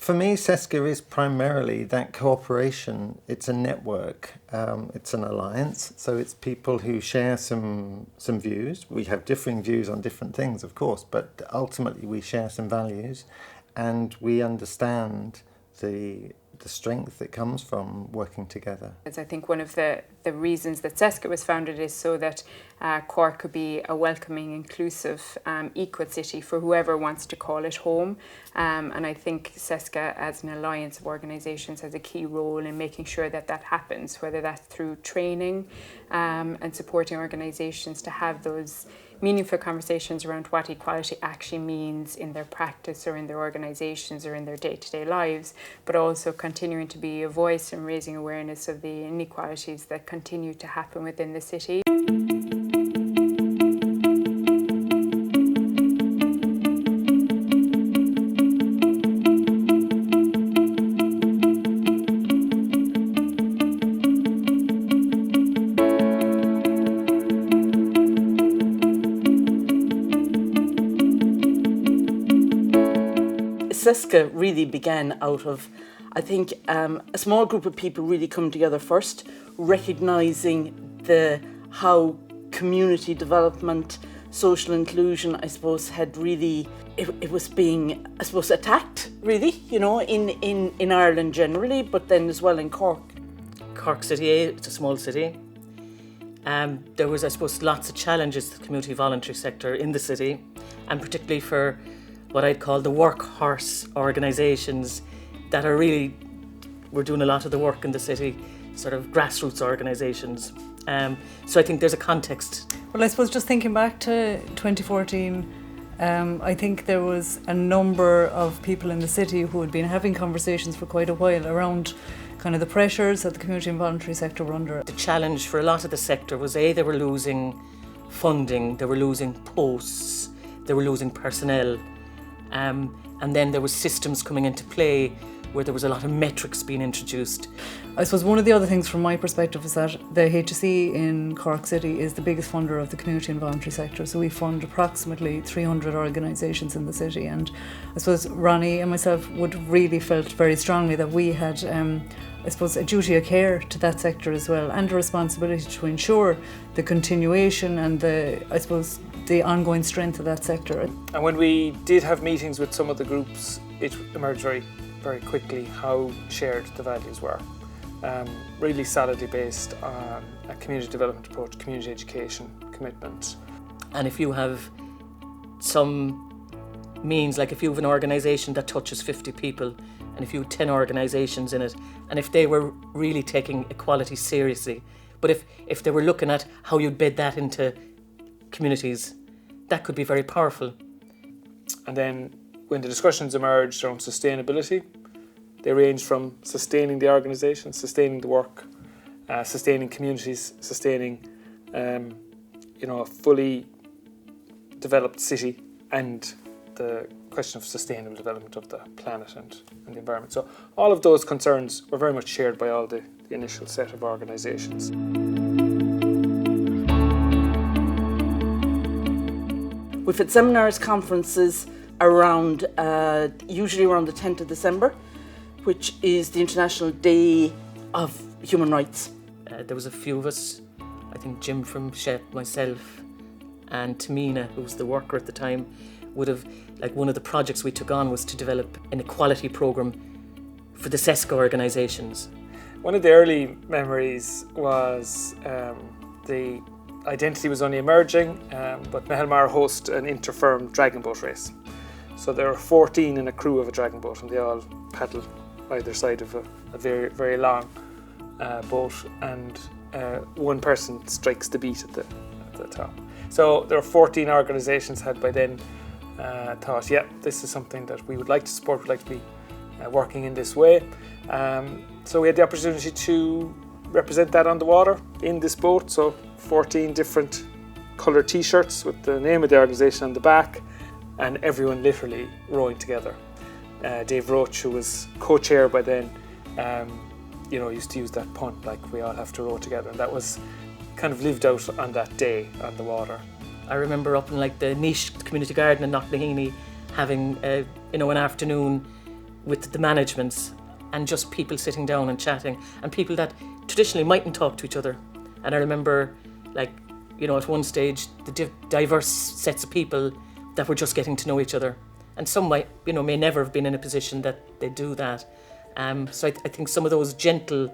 For me, CESCA is primarily that cooperation. It's a network, it's an alliance, so it's people who share some views. We have differing views on different things, of course, but ultimately we share some values, and we understand the strength that comes from working together. I think one of the reasons that CESCA was founded is so that Cork could be a welcoming, inclusive, equal city for whoever wants to call it home. And I think CESCA as an alliance of organisations has a key role in making sure that that happens, whether that's through training and supporting organisations to have those meaningful conversations around what equality actually means in their practice or in their organisations or in their day-to-day lives, but also continuing to be a voice and raising awareness of the inequalities that continue to happen within the city. CESCA really began out of, I think, a small group of people really come together first, recognising how community development, social inclusion, I suppose, had really, it was being, I suppose, attacked, really, you know, in Ireland generally, but then as well in Cork. Cork City, it's a small city. There was, I suppose, lots of challenges to the community voluntary sector in the city, and particularly for what I'd call the workhorse organisations that are really, we're doing a lot of the work in the city, sort of grassroots organisations. So I think there's a context. Well, I suppose just thinking back to 2014, I think there was a number of people in the city who had been having conversations for quite a while around kind of the pressures that the community and voluntary sector were under. The challenge for a lot of the sector was they were losing funding, they were losing posts, they were losing personnel. And then there was systems coming into play where there was a lot of metrics being introduced. I suppose one of the other things from my perspective is that the HSE in Cork City is the biggest funder of the community and voluntary sector. So we fund approximately 300 organisations in the city. And I suppose Ronnie and myself would really felt very strongly that we had, I suppose, a duty of care to that sector as well, and a responsibility to ensure the continuation and the ongoing strength of that sector. And when we did have meetings with some of the groups, it emerged very, very quickly how shared the values were. Really solidly based on a community development approach, community education, commitment. And if you have some means, like if you have an organisation that touches 50 people, and if you have 10 organisations in it, and if they were really taking equality seriously, but if they were looking at how you'd bed that into communities, that could be very powerful. And then when the discussions emerged around sustainability, they ranged from sustaining the organisation, sustaining the work, sustaining communities, sustaining a fully developed city, and the question of sustainable development of the planet and the environment. So all of those concerns were very much shared by all the initial set of organisations. We've had seminars, conferences around, usually around the 10th of December, which is the International Day of Human Rights. There was a few of us, I think Jim from SHEP, myself, and Tamina, who was the worker at the time, would have, like, one of the projects we took on was to develop an equality programme for the CESCA organisations. One of the early memories was the identity was only emerging, but Mehelmar host an inter-firm dragon boat race. So there are 14 in a crew of a dragon boat, and they all paddle either side of a very, very long boat, and one person strikes the beat at the top. So there are 14 organisations had by then thought, yeah, this is something that we would like to support, we'd like to be working in this way. So we had the opportunity to represent that on the water in this boat. So 14 different coloured t-shirts with the name of the organisation on the back, and everyone literally rowing together. Dave Roach, who was co-chair by then, used to use that pun, like, we all have to row together, and that was kind of lived out on that day on the water. I remember up in like the niche community garden in Knocknaheeny having an afternoon with the managements and just people sitting down and chatting, and people that traditionally mightn't talk to each other. And I remember, like, you know, at one stage, the diverse sets of people that were just getting to know each other. And some might, you know, may never have been in a position that they do that. So I think some of those gentle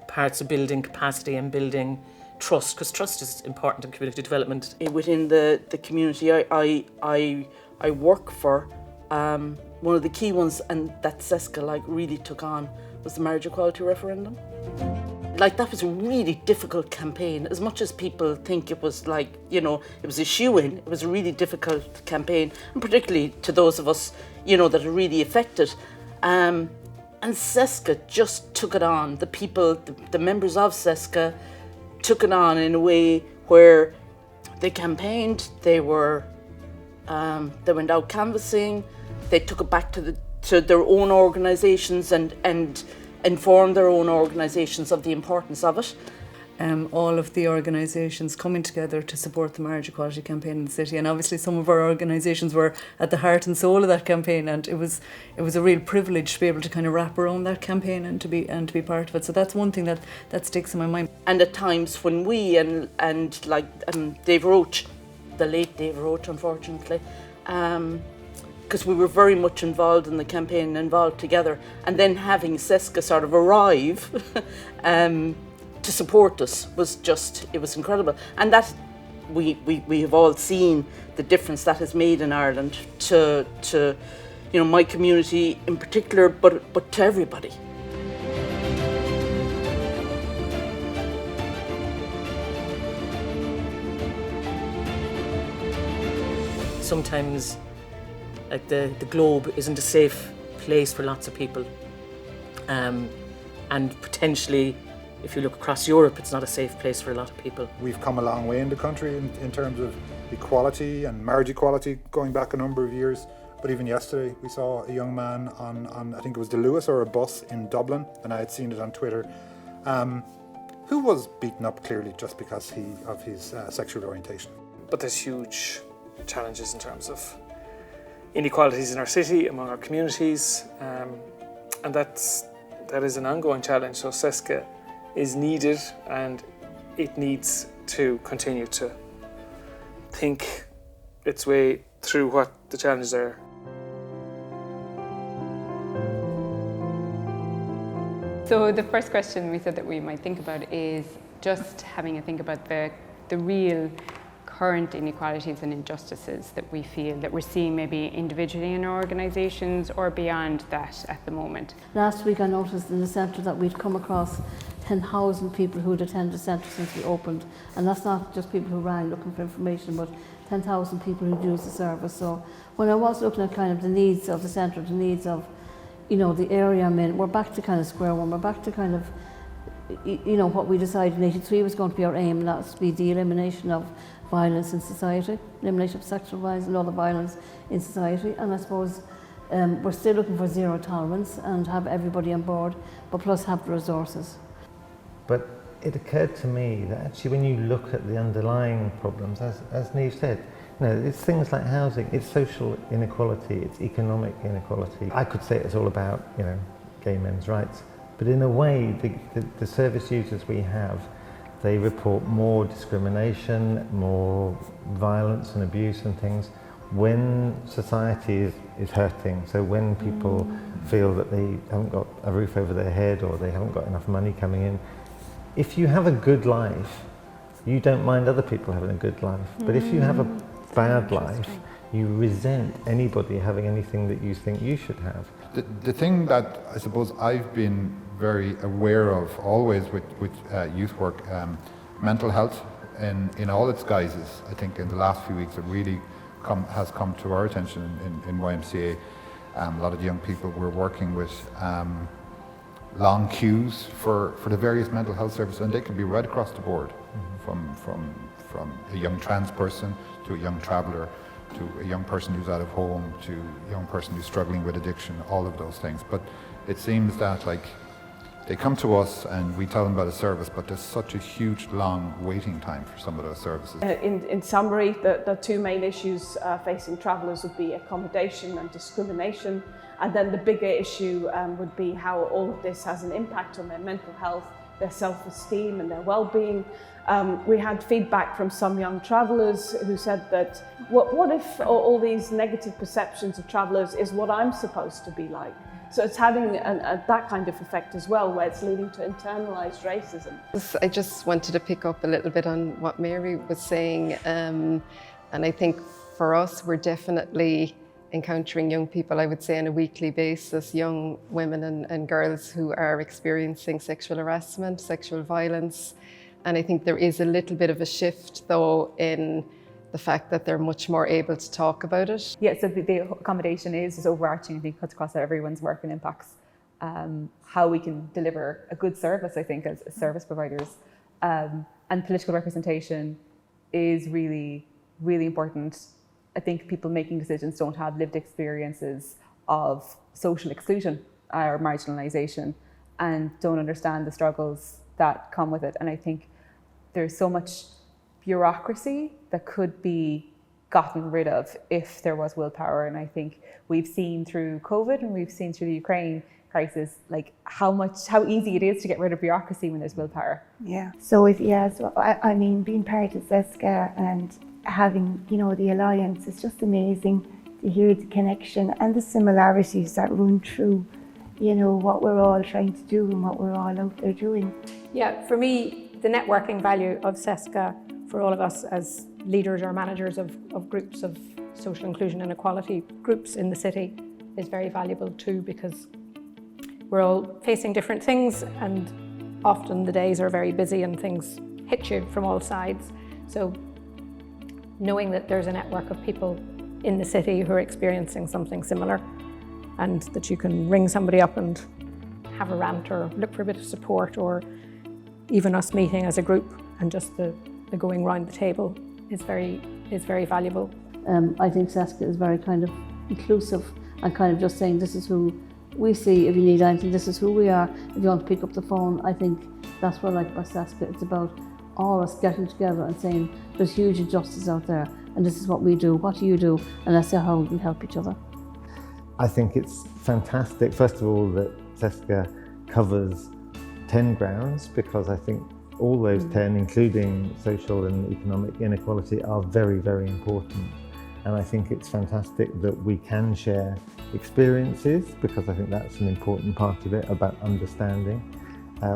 parts of building capacity and building trust, because trust is important in community development. Within the community I work for, one of the key ones, and that CESCA like really took on, was the marriage equality referendum. Like, that was a really difficult campaign. As much as people think it was like, you know, it was a shoe-in, it was a really difficult campaign, and particularly to those of us, you know, that are really affected. And CESCA just took it on. The people, the members of CESCA took it on in a way where they campaigned, they went out canvassing, they took it back to their own organisations and informed their own organisations of the importance of it. All of the organisations coming together to support the marriage equality campaign in the city, and obviously some of our organisations were at the heart and soul of that campaign, and it was a real privilege to be able to kind of wrap around that campaign and to be part of it. So that's one thing that sticks in my mind. And at times when we and Dave Roach, the late Dave Roach, unfortunately, because we were very much involved in the campaign, involved together, and then having CESCA sort of arrive to support us it was incredible. And that we have all seen the difference that has made in Ireland to you know, my community in particular, but to everybody. Sometimes, like, the globe isn't a safe place for lots of people, and potentially, if you look across Europe, it's not a safe place for a lot of people. We've come a long way in the country in terms of equality and marriage equality, going back a number of years. But even yesterday, we saw a young man on I think it was the Lewis or a bus in Dublin, and I had seen it on Twitter, who was beaten up clearly just because of his sexual orientation. But there's huge challenges in terms of inequalities in our city, among our communities, and that is an ongoing challenge. So CESCA is needed, and it needs to continue to think its way through what the challenges are. So the first question we said that we might think about is just having a think about the real current inequalities and injustices that we feel that we're seeing maybe individually in our organisations or beyond that at the moment. Last week I noticed in the centre that we'd come across 10,000 people who had attended the centre since we opened, and that's not just people who rang looking for information, but 10,000 people who'd used the service. So when I was looking at kind of the needs of the centre, the needs of, you know, the area I'm in, we're back to kind of square one. We're back to kind of, you know, what we decided in '83 was going to be our aim, and that was to be the elimination of violence in society, elimination of sexual violence and other violence in society. And I suppose we're still looking for zero tolerance and have everybody on board, but plus have the resources. But it occurred to me that actually when you look at the underlying problems, as Niamh said, you know, it's things like housing, it's social inequality, it's economic inequality. I could say it's all about, you know, gay men's rights, but in a way the service users we have, they report more discrimination, more violence and abuse and things when society is hurting. So when people feel that they haven't got a roof over their head or they haven't got enough money coming in. If you have a good life, you don't mind other people having a good life. But if you have a bad life, you resent anybody having anything that you think you should have. The thing that I suppose I've been very aware of always with youth work, mental health in all its guises. I think in the last few weeks it really has come to our attention in YMCA. A lot of young people we're working with long queues for the various mental health services, and they can be right across the board, from a young trans person to a young traveller, to a young person who's out of home, to a young person who's struggling with addiction, all of those things. But it seems that, like, they come to us and we tell them about a service, but there's such a huge, long waiting time for some of those services. In summary, the two main issues facing travellers would be accommodation and discrimination, and then the bigger issue would be how all of this has an impact on their mental health, their self-esteem and their well-being. We had feedback from some young travellers who said that, what if all these negative perceptions of travellers is what I'm supposed to be like? So it's having that kind of effect as well, where it's leading to internalised racism. I just wanted to pick up a little bit on what Mary was saying. And I think for us, we're definitely encountering young people, I would say on a weekly basis, young women and girls who are experiencing sexual harassment, sexual violence. And I think there is a little bit of a shift though in the fact that they're much more able to talk about it. Yeah, so the accommodation is overarching, I think, cuts across everyone's work and impacts how we can deliver a good service, I think, as service providers. And political representation is really, really important. I think people making decisions don't have lived experiences of social exclusion or marginalisation and don't understand the struggles that come with it. And I think there's so much bureaucracy that could be gotten rid of if there was willpower. And I think we've seen through COVID and we've seen through the Ukraine crisis, like how easy it is to get rid of bureaucracy when there's willpower. Yeah. So I mean, being part of CESCA and having, the alliance, it's just amazing to hear the connection and the similarities that run through, what we're all trying to do and what we're all out there doing. Yeah, for me, the networking value of CESCA for all of us as leaders or managers of groups of social inclusion and equality groups in the city is very valuable too, because we're all facing different things and often the days are very busy and things hit you from all sides. So knowing that there's a network of people in the city who are experiencing something similar and that you can ring somebody up and have a rant or look for a bit of support, or even us meeting as a group and just the going round the table is very valuable. I think CESCA is very kind of inclusive and kind of just saying this is who we see, if you need anything, this is who we are. If you want to pick up the phone, I think that's what I like about CESCA. It's about all of us getting together and saying there's huge injustice out there and this is what we do, what do you do, and let's see how we can help each other. I think it's fantastic, first of all, that CESCA covers 10 grounds, because I think all those 10, including social and economic inequality, are very, very important. And I think it's fantastic that we can share experiences, because I think that's an important part of it, about understanding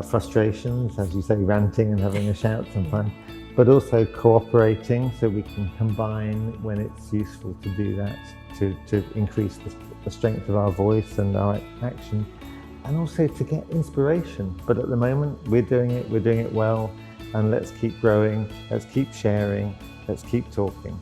frustrations, as you say, ranting and having a shout sometimes, but also cooperating so we can combine when it's useful to do that, to increase the strength of our voice and our action, and also to get inspiration. But at the moment, we're doing it well, and let's keep growing, let's keep sharing, let's keep talking.